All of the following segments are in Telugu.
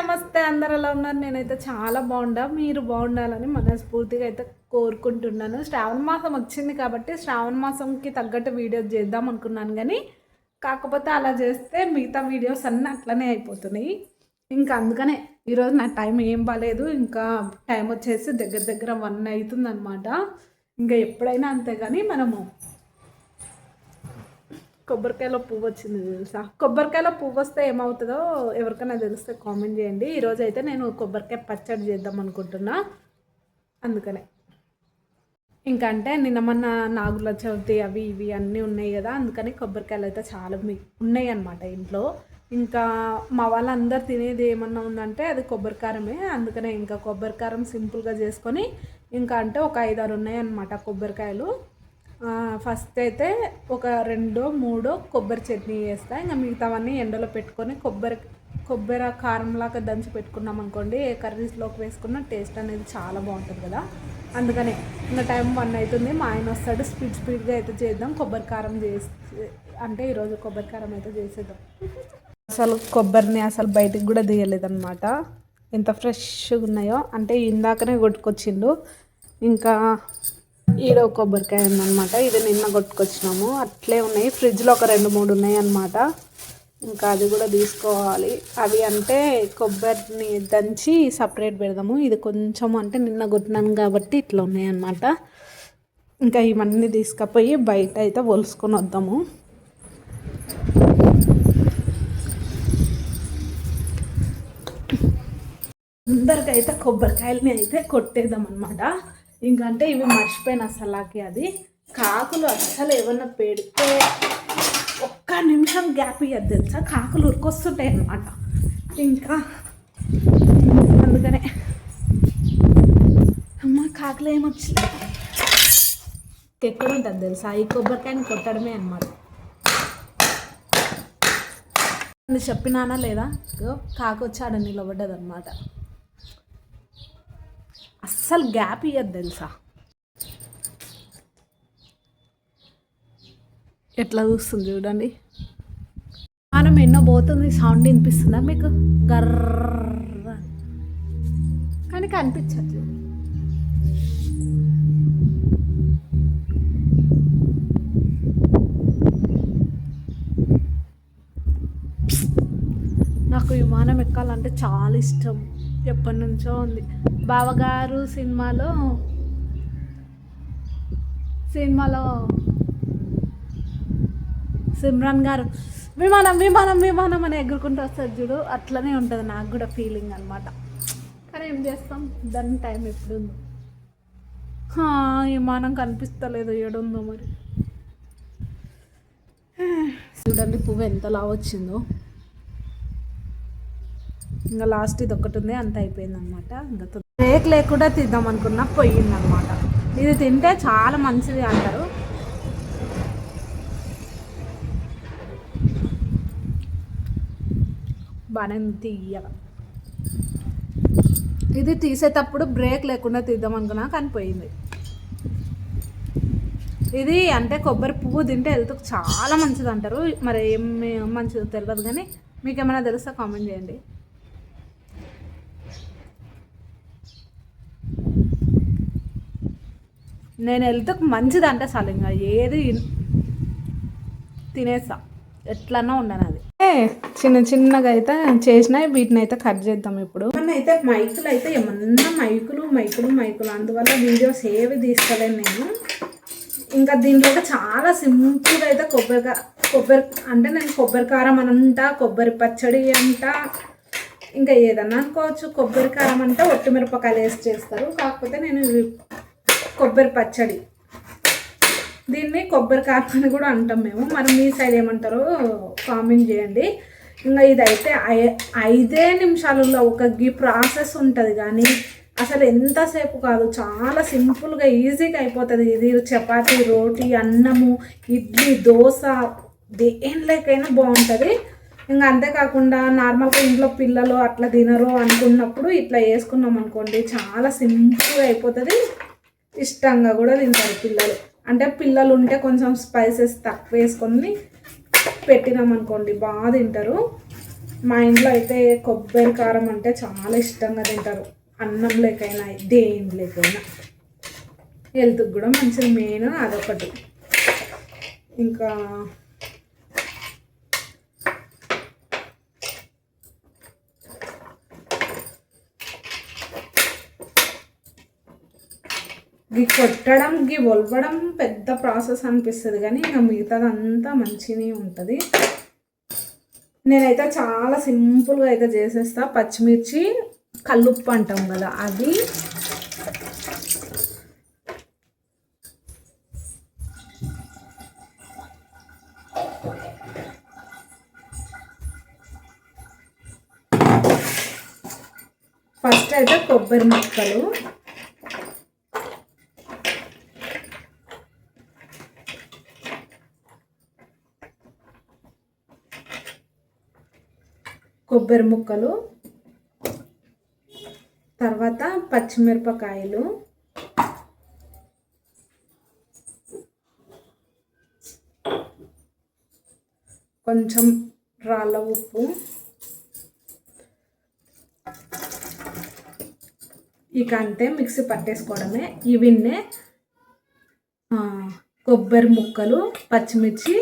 నమస్తే, అందరు ఎలా ఉన్నారు? నేనైతే చాలా బాగుండా, మీరు బాగుండాలని మనస్ఫూర్తిగా అయితే కోరుకుంటున్నాను. శ్రావణ మాసం వచ్చింది కాబట్టి శ్రావణ మాసంకి తగ్గట్టు వీడియోస్ చేద్దాం అనుకున్నాను, కానీ కాకపోతే అలా చేస్తే మిగతా వీడియోస్ అన్నీ అట్లనే అయిపోతున్నాయి. ఇంకా అందుకనే ఈరోజు నా టైం ఏం బాగాలేదు. ఇంకా టైం వచ్చేసి దగ్గర దగ్గర 1 అవుతుంది అనమాట. ఇంకా ఎప్పుడైనా అంతే, కానీ మనము కొబ్బరికాయలో పువ్వు వచ్చింది తెలుసా? కొబ్బరికాయలో పువ్వు వస్తే ఏమవుతుందో ఎవరికైనా తెలిస్తే కామెంట్ చేయండి. ఈరోజు అయితే నేను కొబ్బరికాయ పచ్చడి చేద్దాం అనుకుంటున్నా. అందుకనే ఇంకా అంటే నిన్న మొన్న నాగుల చవితి అవి ఇవి అన్నీ ఉన్నాయి కదా, అందుకని కొబ్బరికాయలు అయితే చాలా ఉన్నాయి అన్నమాట ఇంట్లో. ఇంకా మా వాళ్ళందరూ తినేది ఏమన్నా ఉందంటే అది కొబ్బరికారమే. అందుకనే ఇంకా కొబ్బరికారం సింపుల్గా చేసుకొని ఇంకా అంటే ఒక 5-6 ఉన్నాయన్నమాట కొబ్బరికాయలు. ఫస్ట్ అయితే ఒక 2-3 కొబ్బరి చట్నీ వేస్తా. ఇంకా మిగతావన్నీ ఎండలో పెట్టుకొని కొబ్బరి కారంలాగా దంచి పెట్టుకున్నాం అనుకోండి, ఏ కర్రీస్లోకి వేసుకున్న టేస్ట్ అనేది చాలా బాగుంటుంది కదా. అందుకనే ఇంకా టైం 1 అవుతుంది, మా ఆయన వస్తాడు. స్పీడ్గా అయితే చేద్దాం. కొబ్బరి కారం అంటే ఈరోజు కొబ్బరి కారం అయితే చేసేద్దాం. అసలు కొబ్బరిని అసలు బయటికి కూడా తీయలేదన్నమాట. ఎంత ఫ్రెష్గా ఉన్నాయో అంటే ఇందాకనే కొట్టుకొచ్చిండు. ఇంకా ఈడో కొబ్బరికాయ ఉందన్నమాట, ఇది నిన్న కొట్టుకొచ్చినాము. అట్లే ఉన్నాయి, ఫ్రిడ్జ్లో ఒక 2-3 ఉన్నాయి అన్నమాట. ఇంకా అది కూడా తీసుకోవాలి. అవి అంటే కొబ్బరిని దంచి సపరేట్ పెడదాము. ఇది కొంచెం అంటే నిన్న కొట్టినాను కాబట్టి ఇట్లా ఉన్నాయి అన్నమాట. ఇంకా ఇవన్నీ తీసుకుపోయి బయట అయితే ఒలుసుకొని వద్దాము. అందరికైతే కొబ్బరికాయలని అయితే కొట్టేద్దాం అన్నమాట. ఇంకంటే ఇవి మర్చిపోయిన అసలాకి అది కాకులు అస్సలు ఏమన్నా పెడితే ఒక్క నిమిషం గ్యాప్ ఇవ్వదు తెలుసా, కాకులు ఉరికొస్తుంటాయి అన్నమాట. ఇంకా అందుకనే అమ్మ కాకులు ఏమొచ్చింది ఎక్కడ ఉంటుంది తెలుసా, ఈ కొబ్బరికాయని కొట్టడమే అన్నమాట. చెప్పినానా లేదా, కాకు వచ్చి ఆడ నిలబడ్డది అన్నమాట. అస్సలు గ్యాప్ ఇవ్వద్దు తెలుసా. ఎట్లా చూస్తుంది చూడండి. మనం ఎన్నో పోతుంది, సౌండ్ వినిపిస్తుందా మీకు? గర్ర కానీ కనిపించట్లేదు. నాకు విమానం ఎక్కాలంటే చాలా ఇష్టం, ఎప్పటి నుంచో ఉంది. బావగారు సినిమాలో సిమ్రాన్ గారు విమానం విమానం విమానం అని ఎగురుకుంటూ వస్తారు చూడు, అట్లనే ఉంటుంది నాకు కూడా ఫీలింగ్ అనమాట. కానీ ఏం చేస్తాం, దాని టైం ఎప్పుడుందో. విమానం కనిపిస్తలేదు, ఏడుందో మరి. చూడండి పువ్వు ఎంతలా వచ్చిందో. ఇంకా లాస్ట్ ఇది ఒకటి ఉంది, అంత అయిపోయింది అనమాట. ఇంకా బ్రేక్ లేకుండా తిద్దాం అనుకున్నా పోయిందనమాట. ఇది తింటే చాలా మంచిది అంటారు. బాగానే తీయగా ఇది తీసేటప్పుడు బ్రేక్ లేకుండా తీద్దాం అనుకున్నా కానీ పోయింది. ఇది అంటే కొబ్బరి పువ్వు తింటే హెల్త్కి చాలా మంచిది అంటారు. మరి ఏం మంచిదో తెలియదు, కానీ మీకు ఏమైనా తెలిస్తే కామెంట్ చేయండి. నేను హెల్త్కి మంచిది అంటే చాలు, ఇంకా ఏది తినేస్తా, ఎట్లన్నా ఉండను. అది చిన్న చిన్నగా అయితే చేసినాయి, వీటిని అయితే కట్ చేద్దాం ఇప్పుడు. అయితే మైకులు అయితే ఏమన్నా మైకులు అందువల్ల వీడియోస్ ఏవి తీసుకోలేను నేను. ఇంకా దీంట్లో చాలా సింపుల్గా అయితే కొబ్బరి అంటే నేను కొబ్బరి కారం అని అంటా, కొబ్బరి పచ్చడి అంట, ఇంకా ఏదన్నా అనుకోవచ్చు. కొబ్బరి కారం అంటే ఒట్టిమిరపకాయలు వేసి చేస్తారు, కాకపోతే నేను కొబ్బరి పచ్చడి, దీన్ని కొబ్బరి కారం అని కూడా అంటాం మేము. మనం మీ సైడ్ ఏమంటారో కామెంట్ చేయండి. ఇంకా ఇదైతే 5 నిమిషాలలో ఒక ప్రాసెస్ ఉంటుంది, కానీ అసలు ఎంతసేపు కాదు, చాలా సింపుల్గా ఈజీగా అయిపోతుంది. ఇది చపాతీ, రోటీ, అన్నము, ఇడ్లీ, దోశ దేనిలోకైనా బాగుంటుంది. ఇంకా అంతేకాకుండా నార్మల్గా ఇంట్లో పిల్లలు అట్లా తినరు అనుకున్నప్పుడు ఇట్లా వేసుకున్నాం అనుకోండి, చాలా సింపుల్గా అయిపోతుంది. ఇష్టంగా కూడా తింటారు పిల్లలు. అంటే పిల్లలు ఉంటే కొంచెం స్పైసెస్ తక్కువ వేసుకొని పెట్టినామనుకోండి బాగా తింటారు. మా ఇంట్లో అయితే కొబ్బరి కారం అంటే చాలా ఇష్టంగా తింటారు. అన్నం లేకైనా దేని లేకైనా. హెల్త్కి కూడా మంచిది, మెయిన్ అదొకటి. ఇంకా గీ కొట్టడం గీ ఒలవడం పెద్ద ప్రాసెస్ అనిపిస్తుంది, కానీ ఇంకా మిగతాదంతా మంచిగా ఉంటుంది. నేనైతే చాలా సింపుల్గా అయితే చేసేస్తా. పచ్చిమిర్చి కల్లుప్పు అంటాం కదా, అది ఫస్ట్ అయితే కొబ్బరి ముక్కలు, తర్వాత పచ్చిమిరపకాయలు, కొంచెం రాళ్ళ ఉప్పు, ఇక అంతే మిక్సీ పట్టేసుకోవడమే. ఇవిన్నే కొబ్బరి ముక్కలు, పచ్చిమిర్చి,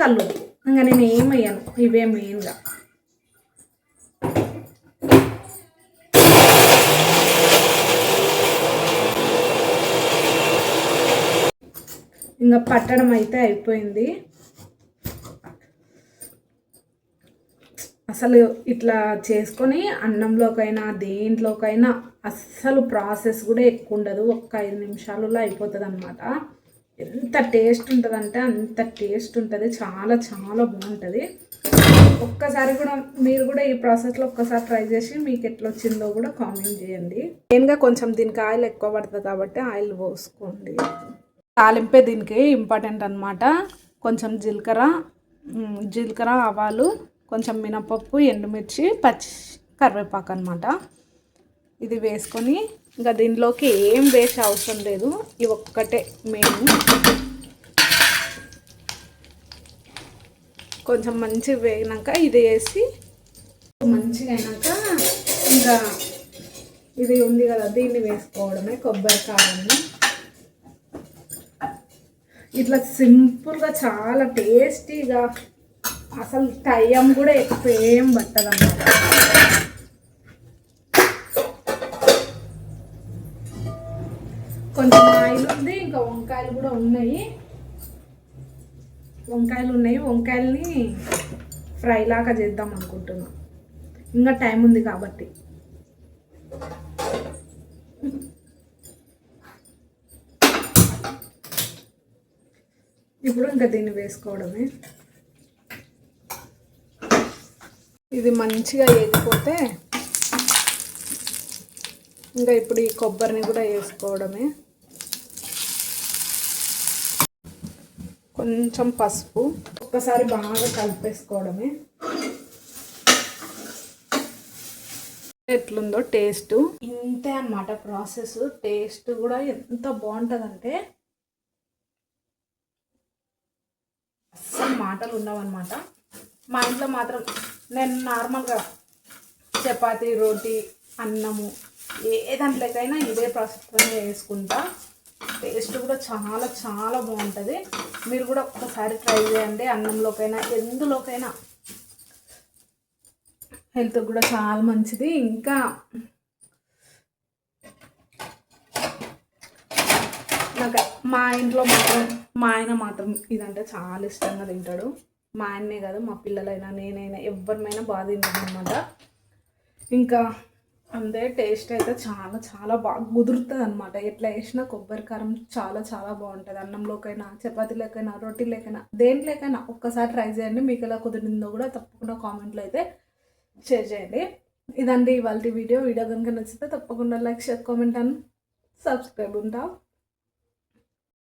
కల్లుప్పు. ఇంకా నేను ఏమయ్యాను, ఇవే మెయిన్గా. ఇంకా పట్టడం అయితే అయిపోయింది. అసలు ఇట్లా చేసుకొని అన్నంలోకైనా దేంట్లోకైనా అస్సలు ప్రాసెస్ కూడా ఎక్కువ ఉండదు, ఒక్క 5 నిమిషాలలో అయిపోతుంది అనమాట. ఎంత టేస్ట్ ఉంటుందంటే అంత టేస్ట్ ఉంటుంది, చాలా చాలా బాగుంటుంది. ఒక్కసారి కూడా మీరు కూడా ఈ ప్రాసెస్లో ఒక్కసారి ట్రై చేసి మీకు ఎట్లా వచ్చిందో కూడా కామెంట్ చేయండి. మెయిన్గా కొంచెం దీనికి ఆయిల్ ఎక్కువ పడుతుంది కాబట్టి ఆయిల్ పోసుకోండి. తాలింపే దీనికి ఇంపార్టెంట్ అనమాట. కొంచెం జీలకర్ర, ఆవాలు, కొంచెం మినపప్పు, ఎండుమిర్చి, కరివేపాకు అనమాట. ఇది వేసుకొని ఇంకా దీనిలోకి ఏం వేసే అవసరం లేదు, ఇవి ఒక్కటే మెయిన్. కొంచెం మంచిగా వేగినాక ఇది వేసి మంచిగా అయినాక ఇంకా ఇది ఉంది కదా దీన్ని వేసుకోవడమే, కొబ్బరి కారాన్ని. ఇట్లా సింపుల్గా చాలా టేస్టీగా, అసలు టైం కూడా ఎక్కువ ఏం పట్టదు అన్నమాట. కొంచెం ఆయిల్ ఉంది, ఇంకా వంకాయలు కూడా ఉన్నాయి. వంకాయల్ని ఫ్రై లాగా చేద్దాం అనుకుంటున్నాం, ఇంకా టైం ఉంది కాబట్టి. ఇప్పుడు ఇంకా దీన్ని వేసుకోవడమే. ఇది మంచిగా వేగిపోతే ఇంకా ఇప్పుడు ఈ కొబ్బరిని కూడా వేసుకోవడమే. కొంచెం పసుపు, ఒక్కసారి బాగా కలిపేసుకోవడమే. ఎట్లుందో టేస్ట్ ఇంతే అన్నమాట ప్రాసెస్. టేస్ట్ కూడా ఎంత బాగుంటుందంటే అస్సలు మాటలు ఉండవన్నమాట. మా ఇంట్లో మాత్రం నేను నార్మల్గా చపాతీ, రోటీ, అన్నము ఏ దాంట్లోకైనా ఇదే ప్రాసెస్లోనే వేసుకుంటా. టేస్ట్ కూడా చాలా చాలా బాగుంటుంది. మీరు కూడా ఒక్కసారి ట్రై చేయండి. అన్నంలోకైనా ఎందులోకైనా హెల్త్ కూడా చాలా మంచిది. ఇంకా నాకు మా ఇంట్లో మాత్రం మా ఆయన మాత్రం ఇదంటే చాలా ఇష్టంగా తింటాడు. మా ఆయన్నే కాదు, మా పిల్లలైనా నేనైనా ఎవరినైనా బాగా తింటాను అనమాట. ఇంకా అంతే, టేస్ట్ అయితే చాలా చాలా బాగా కుదురుతుంది అనమాట. ఎట్లా వేసినా కొబ్బరి కారం చాలా చాలా బాగుంటుంది. అన్నంలోకైనా, చపాతీలోకైనా, రొట్టెలోకైనా, దేంట్లోకైనా ఒక్కసారి ట్రై చేయండి. మీకు ఎలా కుదిరిందో కూడా తప్పకుండా కామెంట్లో అయితే షేర్ చేయండి. ఇదండి ఇవాళ వీడియో కనుక నచ్చితే తప్పకుండా like, share, comment and subscribe ఉంటా.